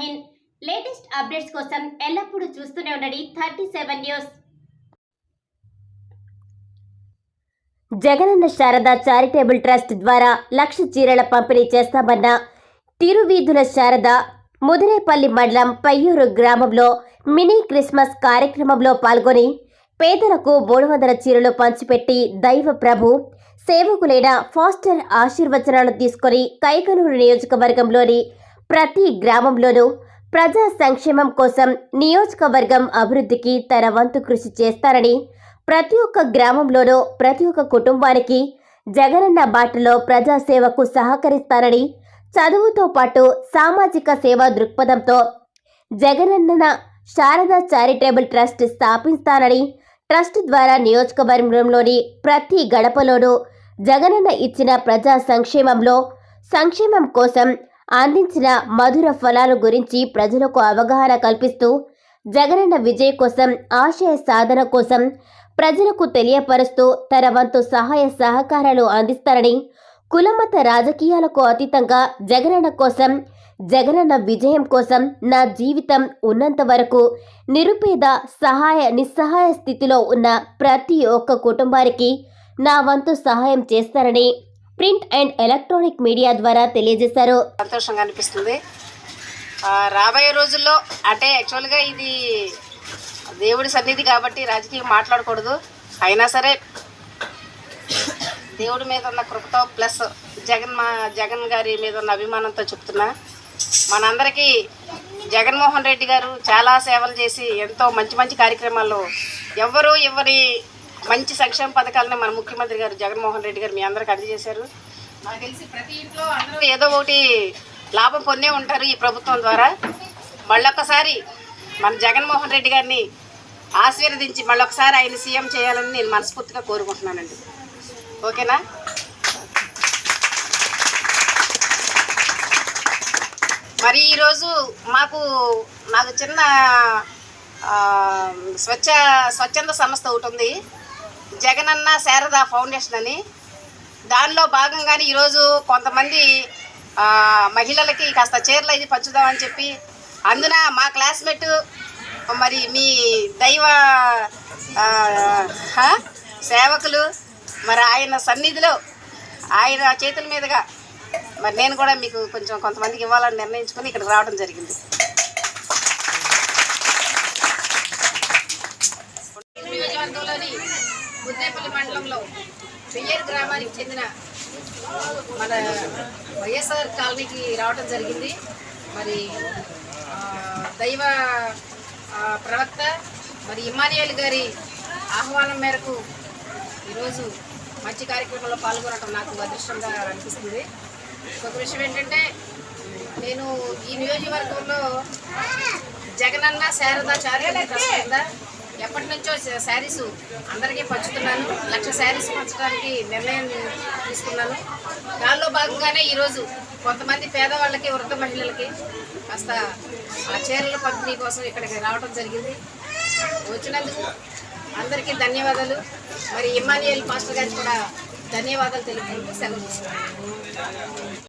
Hind latest updates కోసం ఎల్లప్పుడూ చూస్తూనే ఉండండి 37 news. Jagananna Sharada charitable trust ద్వారా 1,00,000 చీరల పంపిణీ చేస్తామన్న తిరువీధుల శారద ముదిరేపల్లి మండలం పయ్యూరు గ్రామంలో మినీ క్రిస్మస్ కార్యక్రమంలో పాల్గొని పేదలకు 300 చీరలు పంచిపెట్టి దైవ ప్రభు సేవకులైన ఫాస్టర్ ఆశీర్వచనాలు తీసుకొని కైకనూరు నియోజకవర్గంలోని ప్రతి గ్రామంలోనూ ప్రజా సంక్షేమం కోసం నియోజకవర్గం అభివృద్ధికి తన వంతు కృషి చేస్తారని, ప్రతి ఒక్క గ్రామంలోనూ ప్రతి ఒక్క కుటుంబానికి జగనన్న బాటలో ప్రజాసేవకు సహకరిస్తారని, చదువుతో పాటు సామాజిక సేవా దృక్పథంతో జగనన్న శారదా చారిటబుల్ ట్రస్ట్ స్థాపిస్తానని, ట్రస్ట్ ద్వారా నియోజకవర్గంలోని ప్రతి గడపలోనూ జగనన్న ఇచ్చిన ప్రజా సంక్షేమం కోసం అందించిన మధుర ఫలాల గురించి ప్రజలకు అవగాహన కల్పిస్తూ జగనన్న విజయ్ కోసం ఆశయ సాధన కోసం ప్రజలకు తెలియపరుస్తూ తన వంతు సహాయ సహకారాలు అందిస్తారని, కులమత రాజకీయాలకు అతీతంగా జగనన్న కోసం, జగనన్న విజయం కోసం నా జీవితం ఉన్నంత వరకు నిరుపేద నిస్సహాయ స్థితిలో ఉన్న ప్రతి ఒక్క కుటుంబానికి నా వంతు సహాయం చేస్తారని ప్రింట్ అండ్ ఎలక్ట్రానిక్ మీడియా ద్వారా తెలియజేశారు. సంతోషంగా అనిపిస్తుంది. రాబోయే రోజుల్లో అంటే యాక్చువల్గా ఇది దేవుడి సన్నిధి కాబట్టి రాజకీయం మాట్లాడకూడదు, అయినా సరే దేవుడి మీద ఉన్న కృపతో ప్లస్ జగన్ గారి మీద ఉన్న అభిమానంతో చెప్తున్నా. మనందరికీ జగన్మోహన్ రెడ్డి గారు చాలా సేవలు చేసి ఎంతో మంచి మంచి కార్యక్రమాల్లో ఎవరి మంచి సంక్షేమ పథకాలను మన ముఖ్యమంత్రి గారు జగన్మోహన్ రెడ్డి గారు మీ అందరికి అందజేశారు. నాకు తెలిసి ప్రతి ఇంట్లో అందరూ ఏదో ఒకటి లాభం పొందే ఉంటారు ఈ ప్రభుత్వం ద్వారా. మళ్ళొక్కసారి మన జగన్మోహన్ రెడ్డి గారిని ఆశీర్వదించి మళ్ళొకసారి ఆయన సీఎం చేయాలని నేను మనస్ఫూర్తిగా కోరుకుంటున్నానండి. ఓకేనా? మరి ఈరోజు నాకు చిన్న స్వచ్ఛంద సంస్థ ఒకటి ఉంది, జగనన్న శారద ఫౌండేషన్ అని. దానిలో భాగంగానే ఈరోజు కొంతమంది మహిళలకి కాస్త చీరలు ఇది పంచుదామని చెప్పి, అందున మా క్లాస్మేట్ మరి మీ దైవ సేవకులు మరి ఆయన సన్నిధిలో ఆయన చేతుల మీదుగా మరి నేను కూడా మీకు కొంతమందికి ఇవ్వాలని నిర్ణయించుకొని ఇక్కడికి రావడం జరిగింది. నియోజకవర్గంలోని ముదిరేపల్లి మండలంలో పెయ్యూరు గ్రామానికి చెందిన మన వైఎస్ఆర్ కాలనీకి రావడం జరిగింది. మరి దైవ ప్రవక్త మరి ఇమ్మానియేల్ గారి ఆహ్వానం మేరకు ఈరోజు మంచి కార్యక్రమంలో పాల్గొనడం నాకు అదృష్టంగా అనిపిస్తుంది. ఒక విషయం ఏంటంటే, నేను ఈ నియోజకవర్గంలో జగనన్న శారదా చారిటబుల్ ట్రస్ట్ కింద ఎప్పటి నుంచో శారీస్ అందరికీ పంచుతున్నాను. 1,00,000 శారీస్ పంచడానికి నిర్ణయం తీసుకున్నాను. దానిలో భాగంగానే ఈరోజు కొంతమంది పేదవాళ్ళకి, వృద్ధ మహిళలకి కాస్త ఆ చీరల పంపిణీ కోసం ఇక్కడికి రావడం జరిగింది. వచ్చినందుకు అందరికీ ధన్యవాదాలు. మరి ఇమ్మానియేల్ పాస్టర్ గారికి కూడా ధన్యవాదాలు తెలుపుకుంటూ సెలవు తీసుకున్నాను.